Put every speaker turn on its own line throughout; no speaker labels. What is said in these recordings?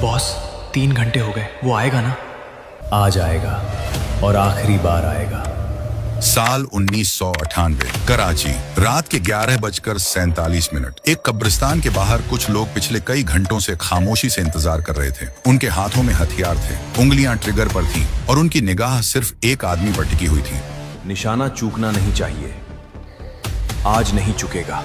Boss 3 घंटे हो गए, वो आएगा ना?
आज आएगा और आखिरी बार आएगा।
साल 1998, कराची, रात के 11:47। एक कब्रिस्तान के बाहर कुछ लोग पिछले कई घंटों से खामोशी से इंतजार कर रहे थे। उनके हाथों में हथियार थे, उंगलियां ट्रिगर पर थीं और उनकी निगाह सिर्फ एक आदमी पर टिकी हुई थी।
निशाना चूकना नहीं चाहिए, आज नहीं चुकेगा।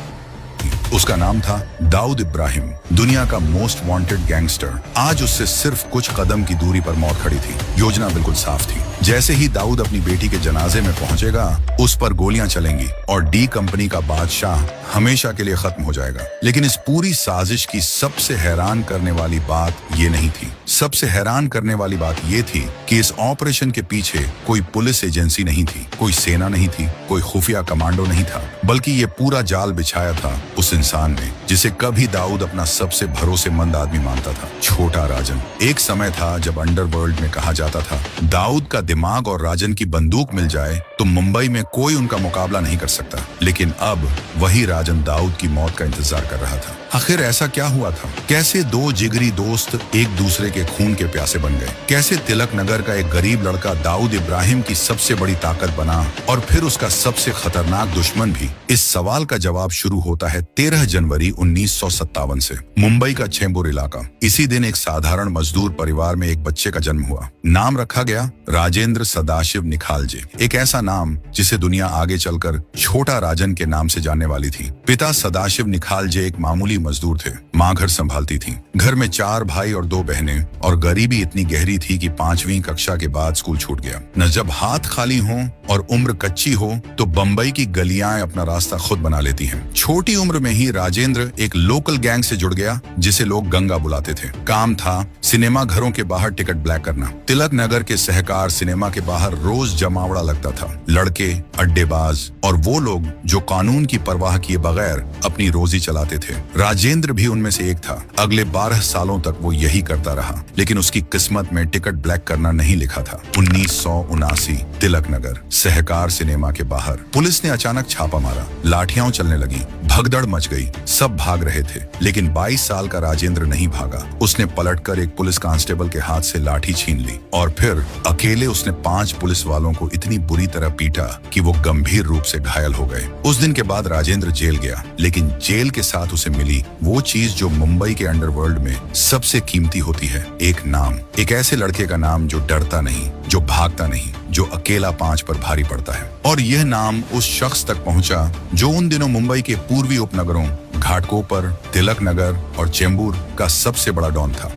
उसका नाम था दाऊद इब्राहिम, दुनिया का मोस्ट वांटेड गैंगस्टर। आज उससे सिर्फ कुछ कदम की दूरी पर मौत खड़ी थी। योजना बिल्कुल साफ थी। जैसे ही दाऊद अपनी बेटी के जनाजे में पहुंचेगा, उस पर गोलियां चलेंगी और डी कंपनी का बादशाह हमेशा के लिए खत्म हो जाएगा। लेकिन इस पूरी साजिश की सबसे हैरान करने वाली बात ये नहीं थी। सबसे हैरान करने वाली बात ये थी कि इस ऑपरेशन के पीछे कोई पुलिस एजेंसी नहीं थी, कोई सेना नहीं थी, कोई खुफिया कमांडो नहीं था, बल्कि ये पूरा जाल बिछाया था उस इंसान ने जिसे कभी दाऊद अपना सबसे भरोसेमंद आदमी मानता था, छोटा राजन। एक समय था जब अंडरवर्ल्ड में कहा जाता था, दाऊद का दिमाग और राजन की बंदूक मिल जाए तो मुंबई में कोई उनका मुकाबला नहीं कर सकता। लेकिन अब वही राजन दाऊद की मौत का इंतजार कर रहा था। आखिर ऐसा क्या हुआ था? कैसे दो जिगरी दोस्त एक दूसरे के खून के प्यासे बन गए? कैसे तिलक नगर का एक गरीब लड़का दाऊद इब्राहिम की सबसे बड़ी ताकत बना और फिर उसका सबसे खतरनाक दुश्मन भी? इस सवाल का जवाब शुरू होता है 13 जनवरी 1957 से, मुंबई का चेंबूर इलाका। इसी दिन एक साधारण मजदूर परिवार में एक बच्चे का जन्म हुआ। नाम रखा गया राजेंद्र सदाशिव निखालजे, एक ऐसा नाम जिसे दुनिया आगे चलकर छोटा राजन के नाम से जानने वाली थी। पिता सदाशिव निखालजे एक मामूली मजदूर थे, माँ घर संभालती थी। घर में 4 भाई और 2 बहनें और गरीबी इतनी गहरी थी कि 5वीं कक्षा के बाद स्कूल छूट गया। न जब हाथ खाली हों और उम्र कच्ची हो तो बंबई की गलियां अपना रास्ता खुद बना लेती हैं। छोटी उम्र में ही राजेंद्र एक लोकल गैंग से जुड़ गया जिसे लोग गंगा बुलाते थे। काम था सिनेमा घरों के बाहर टिकट ब्लैक करना। तिलक नगर के सहकार सिनेमा के बाहर रोज जमावड़ा लगता था। लड़के, अड्डेबाज और वो लोग जो कानून की परवाह किए बगैर अपनी रोजी चलाते थे। राजेंद्र भी उनमें से एक था। अगले 12 सालों तक वो यही करता रहा, लेकिन उसकी किस्मत में टिकट ब्लैक करना नहीं लिखा था। 1979, तिलक नगर, सहकार सिनेमा के बाहर पुलिस ने अचानक छापा मारा। लाठियां चलने लगी, भगदड़ मच गई, सब भाग रहे थे। लेकिन 22 साल का राजेंद्र नहीं भागा। उसने पलटकर एक पुलिस कांस्टेबल के हाथ से लाठी छीन ली और फिर अकेले उसने 5 पुलिस वालों को इतनी बुरी तरह पीटा कि वो गंभीर रूप से घायल हो गए। उस दिन के बाद राजेंद्र जेल गया, लेकिन जेल के साथ उसे मिली वो चीज जो मुंबई के अंडरवर्ल्ड में सबसे कीमती होती है, एक नाम। एक ऐसे लड़के का नाम जो डरता नहीं, जो भागता नहीं, जो अकेला 5 पर भारी पड़ता है। और यह नाम उस शख्स तक पहुंचा जो उन दिनों मुंबई के पूर्वी उपनगरों घाटकोपर, तिलक नगर और चेंबूर का सबसे बड़ा डॉन था।